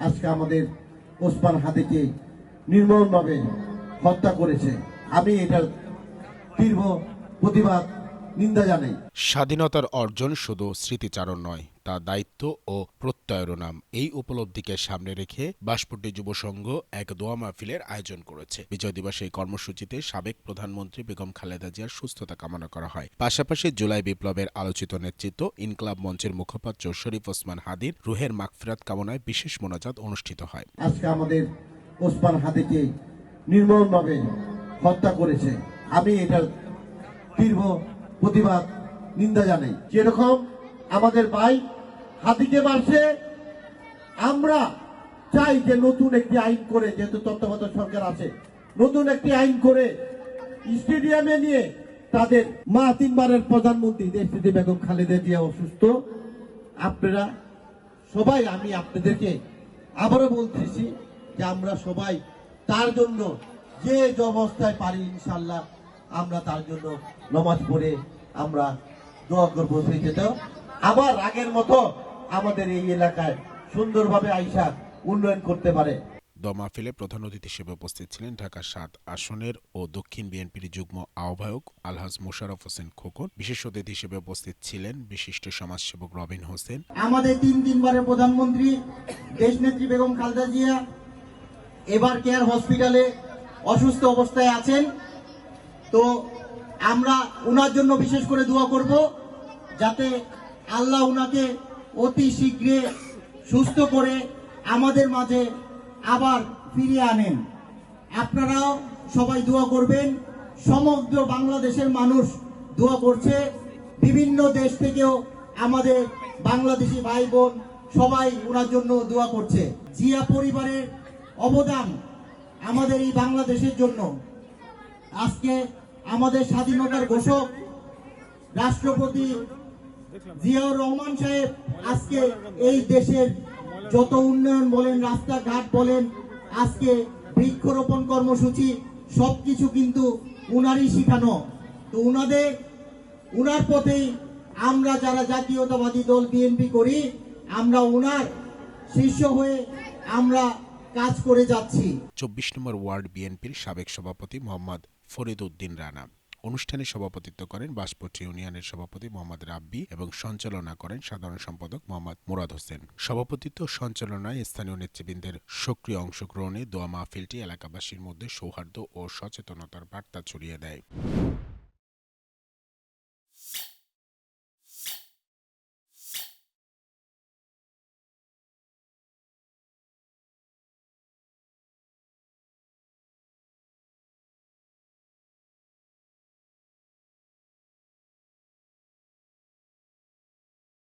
আজকে আমাদের ওসমান হাদিকে নির্মমভাবে হত্যা করেছে। আমি এটার তীব্র প্রতিবাদ নিন্দা জানাই। স্বাধীনতার অর্জন শুধু স্মৃতিচারণ নয়, তা দায়িত্ব ও প্রত্যয়ের নাম। এই উপলব্ধিকে সামনে রেখে বাঁশপট্টি যুব সংঘ এক দোয়া মাহফিলের আয়োজন করেছে। বিজয় দিবস এই কর্মসূচিতে সাবেক প্রধানমন্ত্রী বেগম খালেদা জিয়ার সুস্থতা কামনা করা হয়। পাশাপাশি জুলাই বিপ্লবের আলোচিত নেতৃত্ব ইনকলাব মঞ্চের মুখপাত্র শরীফ ওসমান হাদির রুহের মাগফিরাত কামনায় বিশেষ মোনাজাত অনুষ্ঠিত হয়। আজকে আমাদের ওসমান হাদিকে নির্মমভাবে হত্যা করেছে। আমি এটার তীব্র প্রতিবাদ নিন্দা জানাই। যেরকম আমাদের ভাই হাদিকে মারছে, আমরা চাই যে নতুন একটি আইন করে, যেহেতু তত্ত্বাবধায়ক সরকার আছে, নতুন একটি আইন করে স্টেডিয়ামে নিয়ে তাদের মা তিনবারের প্রধানমন্ত্রী দেশনেত্রী বেগম খালেদা জিয়া অসুস্থ, আপনারা সবাই, আমি আপনাদেরকে আবারও বলতেছি যে আমরা সবাই তার জন্য যে অবস্থায় পারি ইনশাল্লাহ আমরা তার জন্য নামাজ পড়ে আমরা দোয়া করবো, সেটাও আবার আগের মতো আমাদের এই এলাকায় সুন্দরভাবে আইসা উন্নয়ন করতে পারে। দোয়া মাহফিলে প্রধান অতিথি হিসেবে উপস্থিত ছিলেন ঢাকা ৭ আসনের ও দক্ষিণ বিএনপির যুগ্ম আহ্বায়ক আলহাজ মোশাররফ হোসেন খোকন। বিশেষ অতিথি হিসেবে উপস্থিত ছিলেন বিশিষ্ট সমাজসেবক রবিন হোসেন। আমাদের তিনবারের প্রধানমন্ত্রী দেশনেত্রী বেগম খালেদা জিয়া এবার কেয়ার হসপিটালে অসুস্থ অবস্থায় আছেন। তো আমরা উনার জন্য বিশেষ করে দোয়া করব, যাতে আল্লাহ উনাকে অতি শীঘ্রে সুস্থ করে আমাদের মাঝে আবার ফিরিয়ে আনেন। আপনারাও সবাই দোয়া করবেন। সমগ্র বাংলাদেশের মানুষ দোয়া করছে, বিভিন্ন দেশ থেকেও আমাদের বাংলাদেশি ভাই বোন সবাই ওনার জন্য দোয়া করছে। জিয়া পরিবারের অবদান আমাদের এই বাংলাদেশের জন্য। আজকে আমাদের স্বাধীনতার ঘোষক রাষ্ট্রপতি জিয়াউর রহমান সাহেব আজকে এই দেশের যত উন্নয়ন বলেন, রাস্তাঘাট বলেন, আজকে বৃক্ষরোপণ কর্মসূচি সবকিছু কিন্তু উনারই শিখানো। তো উনার পথেই আমরা যারা জাতীয়তাবাদী দল বিএনপি করি, আমরা উনার শিষ্য হয়ে আমরা কাজ করে যাচ্ছি। ২৪ নম্বর ওয়ার্ড বিএনপির সাবেক সভাপতি মোহাম্মদ ফরিদ উদ্দিন রানা অনুষ্ঠানে সভাপতিত্ব করেন বাঁশপট্টি ইউনিয়নের সভাপতি মোহাম্মদ রাব্বি এবং সঞ্চালনা করেন সাধারণ সম্পাদক মোহাম্মদ মুরাদ হোসেন। সভাপতিত্ব সঞ্চালনায় স্থানীয় নেতৃবৃন্দের সক্রিয় অংশগ্রহণে দোয়া মাহফিলটি এলাকাবাসীর মধ্যে সৌহার্দ্য ও সচেতনতার বার্তা ছড়িয়ে দেয়।